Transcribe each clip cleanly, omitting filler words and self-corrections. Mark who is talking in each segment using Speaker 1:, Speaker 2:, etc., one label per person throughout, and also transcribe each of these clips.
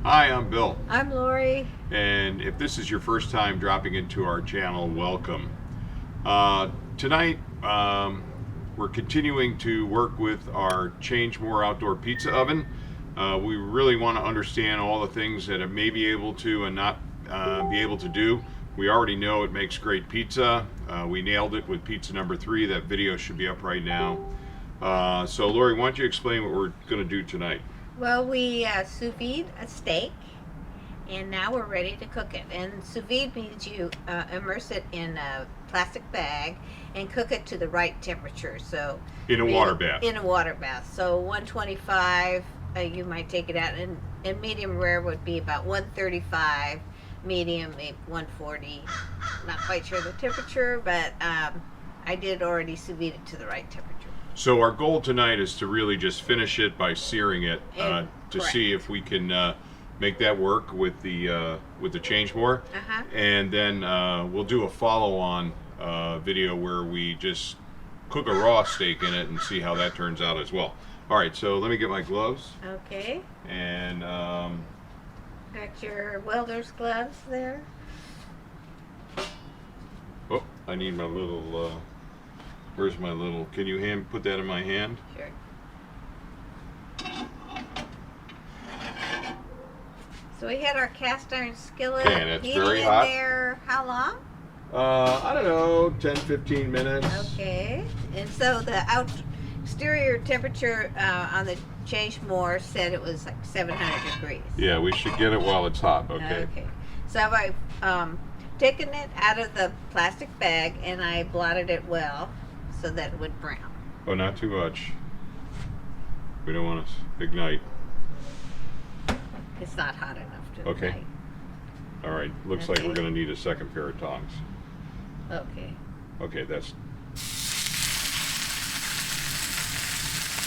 Speaker 1: Hi, I'm Bill.
Speaker 2: I'm Lori.
Speaker 1: And if this is your first time dropping into our channel, welcome. Tonight, we're continuing to work with our Change More Outdoor Pizza Oven. We really want to understand all the things that it may be able to and not be able to do. We already know it makes great pizza. We nailed it with pizza number 3. That video should be up right now. So Lori, why don't you explain what we're going to do tonight?
Speaker 2: Well, we sous vide a steak, and now we're ready to cook it. And sous vide means you immerse it in a plastic bag and cook it to the right temperature. So
Speaker 1: In a water bath.
Speaker 2: In a water bath. So 125, you might take it out, and medium rare would be about 135. Medium, maybe 140. Not quite sure the temperature, but I did already sous vide it to the right temperature.
Speaker 1: So our goal tonight is to really just finish it by searing it to
Speaker 2: Correct.
Speaker 1: see if we can make that work with the change more,
Speaker 2: Uh-huh.
Speaker 1: and then we'll do a follow-on video where we just cook a raw steak in it and see how that turns out as well. All right, so let me get my gloves
Speaker 2: Okay.
Speaker 1: and
Speaker 2: Got your welder's gloves there.
Speaker 1: oh, I need my little. Where's my little? Can you put that in my hand?
Speaker 2: Sure. So we had our cast iron skillet
Speaker 1: Okay, and it's
Speaker 2: heating
Speaker 1: very
Speaker 2: in
Speaker 1: hot.
Speaker 2: there. How long?
Speaker 1: I don't know, 10-15 minutes.
Speaker 2: Okay. And so the exterior temperature on the Change More said it was like 700 degrees.
Speaker 1: Yeah, we should get it while it's hot. Okay.
Speaker 2: Okay. So I've taken it out of the plastic bag and I blotted it well so that it would brown.
Speaker 1: Oh, not too much. We don't want to ignite.
Speaker 2: It's not hot enough to
Speaker 1: Okay.
Speaker 2: ignite.
Speaker 1: All right. Looks like
Speaker 2: Okay.
Speaker 1: we're going to need a second pair of tongs.
Speaker 2: Okay.
Speaker 1: Okay, that's.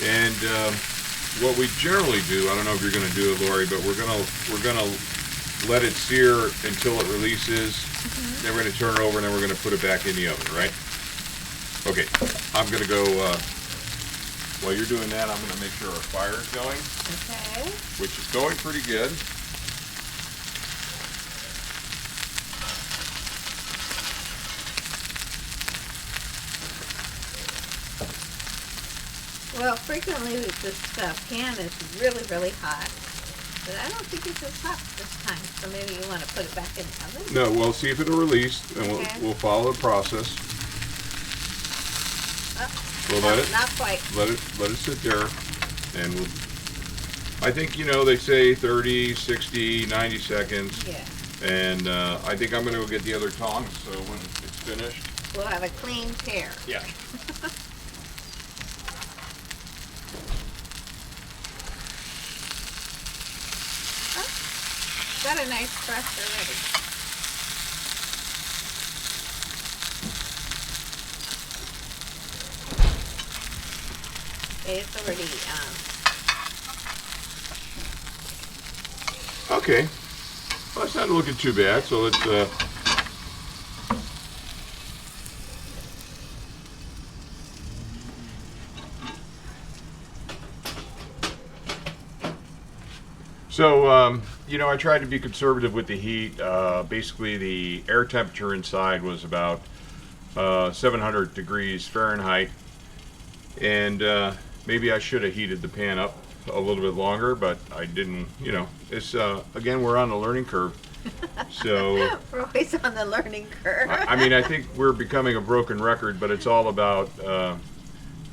Speaker 1: And what we generally do, I don't know if you're going to do it, Lori, but we're gonna let it sear until it releases.
Speaker 2: Mm-hmm.
Speaker 1: Then we're going to turn it over, and then we're going to put it back in the oven, right? Okay. I'm going to go. While you're doing that, I'm going to make sure our fire is going,
Speaker 2: Okay.
Speaker 1: which is going pretty good.
Speaker 2: Well, frequently this pan is really, really hot, but I don't think it's as hot this time. So maybe you want to put it back in the oven.
Speaker 1: No, we'll see if it'll release, and
Speaker 2: Okay.
Speaker 1: we'll follow the process.
Speaker 2: Oh,
Speaker 1: We'll
Speaker 2: no,
Speaker 1: let it
Speaker 2: not quite.
Speaker 1: let it sit there, and we'll. I think they say 30, 60, 90 seconds,
Speaker 2: Yeah.
Speaker 1: and I think I'm going to go get the other tongs. So when it's finished,
Speaker 2: We'll have a clean pair.
Speaker 1: yeah.
Speaker 2: Got a nice crust already. Okay, it's already
Speaker 1: Okay. Well, it's not looking too bad. So let's. I tried to be conservative with the heat. Basically, the air temperature inside was about 700 degrees Fahrenheit, and maybe I should have heated the pan up a little bit longer, but I didn't. It's again, we're on the learning curve. So
Speaker 2: we're always on the learning curve.
Speaker 1: I mean, I think we're becoming a broken record, but it's all about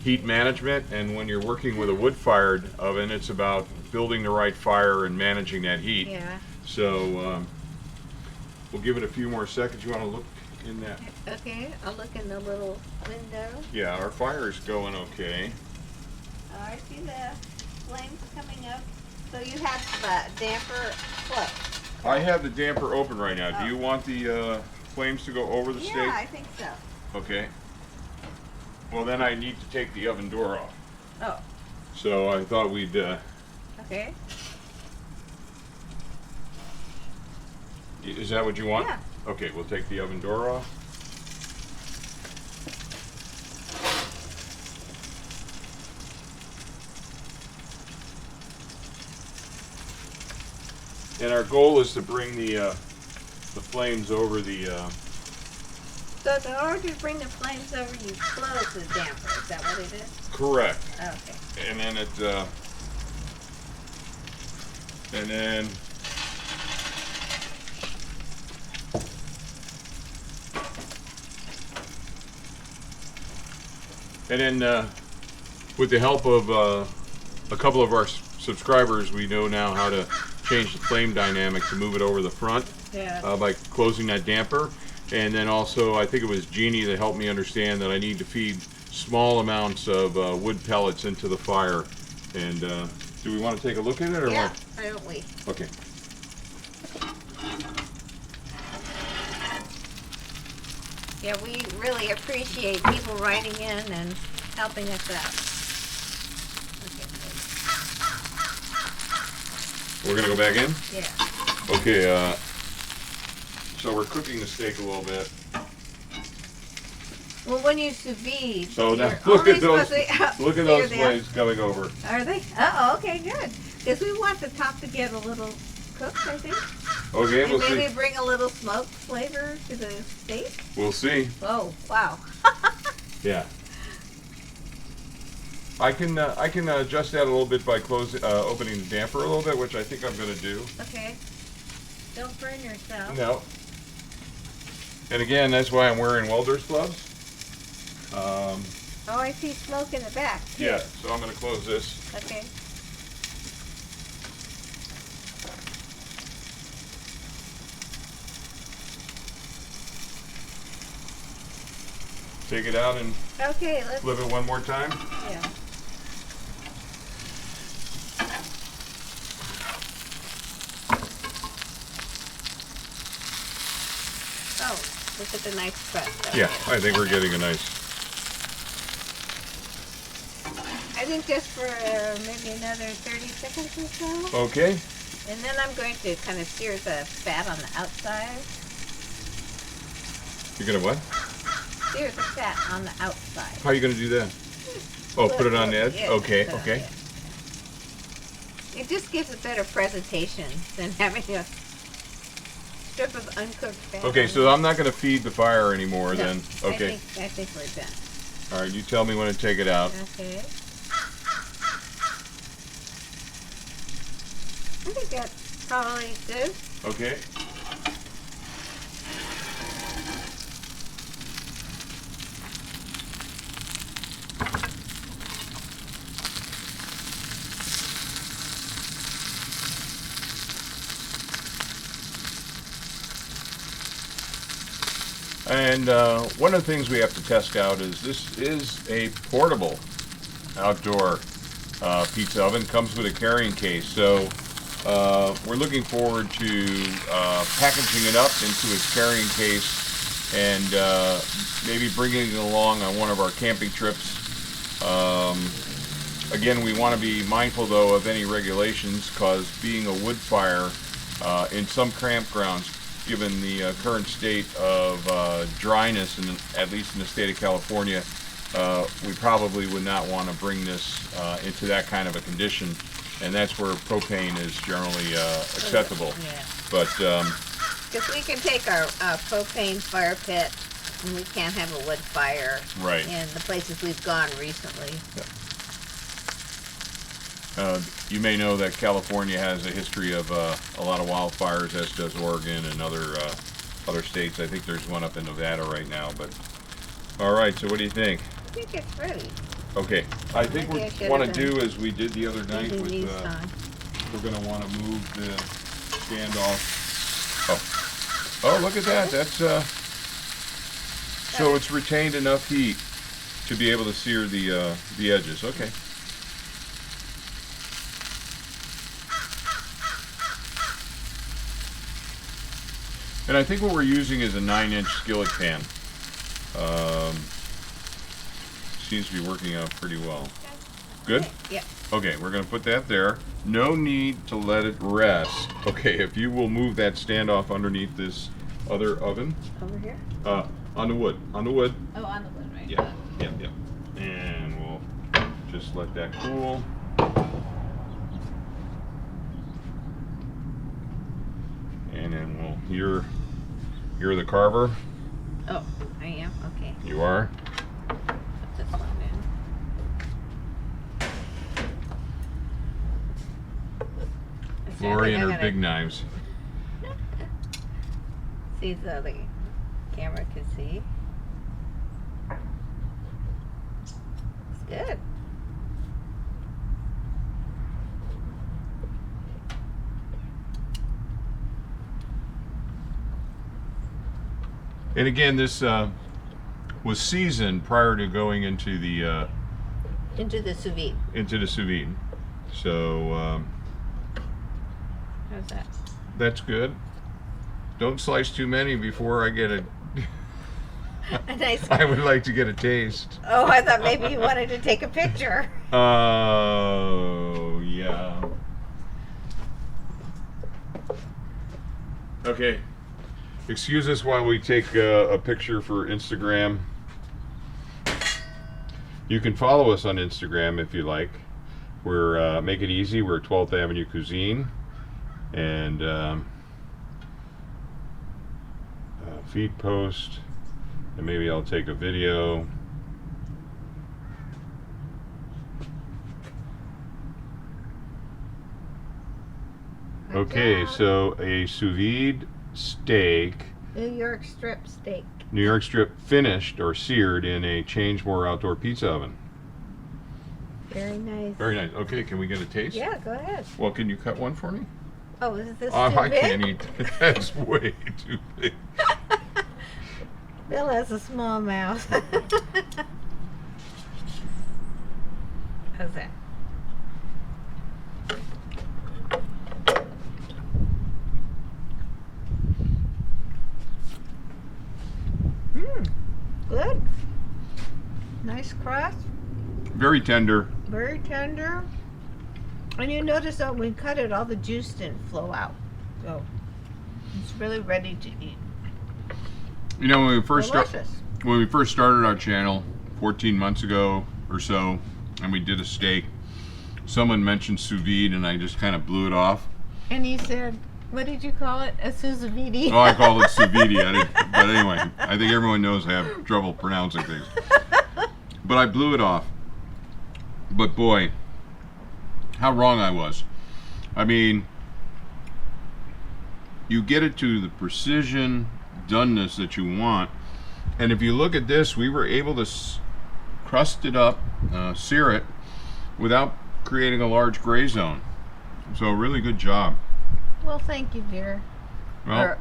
Speaker 1: heat management. And when you're working with a wood-fired oven, it's about building the right fire and managing that heat.
Speaker 2: Yeah.
Speaker 1: So we'll give it a few more seconds. You want to look in that?
Speaker 2: Okay, I'll look in the little window.
Speaker 1: Yeah, our fire is going okay.
Speaker 2: Oh, I see the flames coming up. So you have the damper closed.
Speaker 1: I have the damper open right now.
Speaker 2: Oh.
Speaker 1: Do you want the flames to go over the
Speaker 2: Yeah,
Speaker 1: steak?
Speaker 2: I think so.
Speaker 1: Okay. Well, then I need to take the oven door off.
Speaker 2: Oh,
Speaker 1: So I thought we'd.
Speaker 2: okay.
Speaker 1: Is that what you want?
Speaker 2: Yeah.
Speaker 1: Okay, we'll take the oven door off. And our goal is to bring the flames over the.
Speaker 2: So in order to bring the flames over, you close the damper. Is that what it is?
Speaker 1: Correct.
Speaker 2: Okay.
Speaker 1: And then and then with the help of a couple of our subscribers, we know now how to change the flame dynamic to move it over the front.
Speaker 2: Yeah.
Speaker 1: By closing that damper. And then also, I think it was Jeannie that helped me understand that I need to feed small amounts of wood pellets into the fire. And do we want to take a look at it or
Speaker 2: Yeah,
Speaker 1: what?
Speaker 2: why don't we?
Speaker 1: Okay.
Speaker 2: Yeah, we really appreciate people writing in and helping us out.
Speaker 1: We're going to go back in?
Speaker 2: Yeah.
Speaker 1: Okay, so we're cooking the steak a little bit.
Speaker 2: Well, when you sous vide,
Speaker 1: So now,
Speaker 2: you're
Speaker 1: look at
Speaker 2: only
Speaker 1: those,
Speaker 2: supposed to
Speaker 1: look at
Speaker 2: sear
Speaker 1: those
Speaker 2: the
Speaker 1: flames coming over.
Speaker 2: Are they? Oh, okay, good. Because we want the top to get a little cooked, I think.
Speaker 1: Okay,
Speaker 2: And
Speaker 1: we'll
Speaker 2: maybe
Speaker 1: see.
Speaker 2: bring a little smoke flavor to the steak.
Speaker 1: We'll see.
Speaker 2: Oh, wow.
Speaker 1: Yeah. I can adjust that a little bit by opening the damper a little bit, which I think I'm going to do.
Speaker 2: Okay. Don't burn yourself.
Speaker 1: No. And again, that's why I'm wearing welder's gloves.
Speaker 2: Oh, I see smoke in the back, too.
Speaker 1: Yeah, so I'm going to close this.
Speaker 2: Okay.
Speaker 1: Take it out and
Speaker 2: Okay, let's...
Speaker 1: flip it one more time.
Speaker 2: Yeah. Oh, look at the nice crust.
Speaker 1: Yeah, I think we're getting a nice.
Speaker 2: I think just for maybe another 30 seconds or so.
Speaker 1: Okay.
Speaker 2: And then I'm going to kind of sear the fat on the outside.
Speaker 1: You're going to what?
Speaker 2: Sear the fat on the outside.
Speaker 1: How are you going to do that? Oh, put it on the edge?
Speaker 2: Yeah,
Speaker 1: Okay,
Speaker 2: put it on
Speaker 1: okay.
Speaker 2: the edge. It just gives a better presentation than having a strip of uncooked fat.
Speaker 1: Okay, so I'm not going to feed the fire anymore
Speaker 2: No,
Speaker 1: then. Okay.
Speaker 2: I think we're done.
Speaker 1: All right, you tell me when to take it out.
Speaker 2: Okay. I think that's probably good.
Speaker 1: Okay. And one of the things we have to test out is this is a portable outdoor pizza oven. Comes with a carrying case, so we're looking forward to packaging it up into its carrying case and maybe bringing it along on one of our camping trips. Again, we want to be mindful though of any regulations, because being a wood fire in some campgrounds, given the current state of dryness, at least in the state of California, we probably would not want to bring this into that kind of a condition, and that's where propane is generally acceptable.
Speaker 2: Yeah.
Speaker 1: But
Speaker 2: Because we can take our propane fire pit, and we can't have a wood fire
Speaker 1: right.
Speaker 2: in the places we've gone recently.
Speaker 1: You may know that California has a history of a lot of wildfires, as does Oregon and other states. I think there's one up in Nevada right now. But all right, so what do you think?
Speaker 2: I think it's ready.
Speaker 1: Okay, I think
Speaker 2: Maybe I
Speaker 1: what we
Speaker 2: should've
Speaker 1: want to
Speaker 2: been
Speaker 1: do as we did the other night
Speaker 2: using
Speaker 1: with
Speaker 2: these on.
Speaker 1: we're going to want to move the standoff. Oh, look at that. That's so it's retained enough heat to be able to sear the edges. Okay. And I think what we're using is a 9-inch skillet pan. Seems to be working out pretty well. Good?
Speaker 2: Yeah.
Speaker 1: Okay, we're going to put that there. No need to let it rest. Okay, if you will move that standoff underneath this other oven.
Speaker 2: Over here?
Speaker 1: On the wood. On the wood.
Speaker 2: Oh, on the wood, right?
Speaker 1: Yeah, yeah, yeah. And we'll just let that cool. and then you're the carver.
Speaker 2: Oh, I am? Okay.
Speaker 1: You are.
Speaker 2: Put this one in.
Speaker 1: Lori and her
Speaker 2: gotta
Speaker 1: big knives.
Speaker 2: see so the camera can see. It's good.
Speaker 1: And again, this was seasoned prior to going into the
Speaker 2: Sous vide.
Speaker 1: sous vide. So
Speaker 2: How's that?
Speaker 1: that's good. Don't slice too many before I get a.
Speaker 2: A nice.
Speaker 1: I would like to get a taste.
Speaker 2: Oh, I thought maybe you wanted to take a picture.
Speaker 1: Oh, yeah. Okay. Excuse us while we take a picture for Instagram. You can follow us on Instagram if you like. We're Make It Easy. We're 12th Avenue Cuisine. And feed post. And maybe I'll take a video. Okay, so a sous vide steak,
Speaker 2: New York strip steak.
Speaker 1: New York strip, finished or seared in a Changemore outdoor pizza oven.
Speaker 2: Very nice.
Speaker 1: Very nice. Okay, can we get a taste?
Speaker 2: Yeah, go ahead.
Speaker 1: Well, can you cut one for me?
Speaker 2: Oh, is this
Speaker 1: Oh,
Speaker 2: too
Speaker 1: I
Speaker 2: big?
Speaker 1: can't eat. That's way too big.
Speaker 2: Bill has a small mouth. How's that? Good. Nice crust.
Speaker 1: Very tender.
Speaker 2: Very tender. And you notice that when we cut it, all the juice didn't flow out. So it's really ready to eat.
Speaker 1: You know, when
Speaker 2: Delicious.
Speaker 1: we first started our channel 14 months ago or so, and we did a steak, someone mentioned sous vide, and I just kind of blew it off.
Speaker 2: And he said, what did you call it? A sous vide?
Speaker 1: Oh, I called it sous vide. But anyway, I think everyone knows I have trouble pronouncing things. But I blew it off. But boy, how wrong I was. I mean, you get it to the precision doneness that you want. And if you look at this, we were able to crust it up, sear it, without creating a large gray zone. So really good job.
Speaker 2: Well, thank you, dear.
Speaker 1: Well,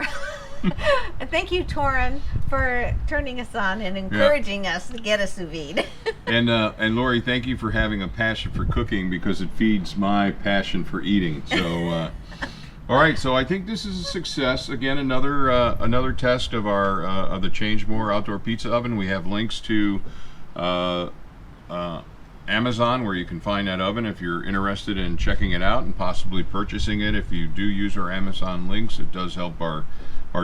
Speaker 2: Thank you, Torin, for turning us on and encouraging us to get a sous vide.
Speaker 1: and Lori, thank you for having a passion for cooking, because it feeds my passion for eating. So, all right. So I think this is a success. Again, another test of our of the Changemore outdoor pizza oven. We have links to Amazon, where you can find that oven if you're interested in checking it out and possibly purchasing it. If you do use our Amazon links, it does help our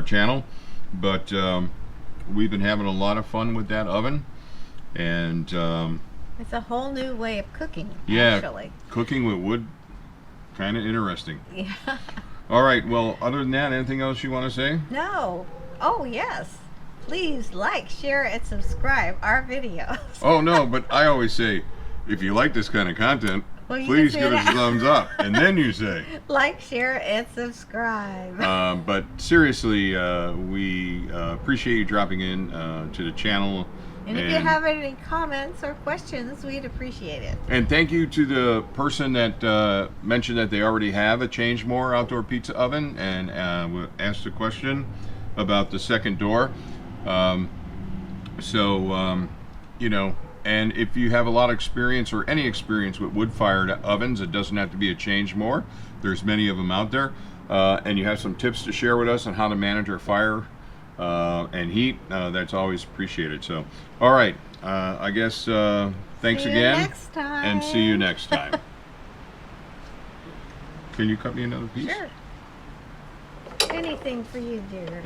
Speaker 1: channel. But we've been having a lot of fun with that oven, and
Speaker 2: It's a whole new way of cooking,
Speaker 1: yeah,
Speaker 2: actually.
Speaker 1: cooking with wood, kind of interesting.
Speaker 2: Yeah.
Speaker 1: All right. Well, other than that, anything else you want to say?
Speaker 2: No. Oh, yes. Please like, share, and subscribe our videos.
Speaker 1: Oh no, but I always say, if you like this kind of content,
Speaker 2: Well, you
Speaker 1: please
Speaker 2: can say
Speaker 1: give us a
Speaker 2: that.
Speaker 1: thumbs up, and then you say.
Speaker 2: Like, share, and subscribe.
Speaker 1: But seriously, we appreciate you dropping in to the channel.
Speaker 2: And if you have any comments or questions, we'd appreciate it.
Speaker 1: And thank you to the person that mentioned that they already have a Changemore outdoor pizza oven, and asked a question about the second door. You know, and if you have a lot of experience or any experience with wood-fired ovens, it doesn't have to be a Changemore. There's many of them out there. And you have some tips to share with us on how to manage our fire and heat, that's always appreciated. So, all right, I guess thanks
Speaker 2: See you
Speaker 1: again,
Speaker 2: next time.
Speaker 1: and see you next time. Can you cut me another piece?
Speaker 2: Sure. Anything for you, dear.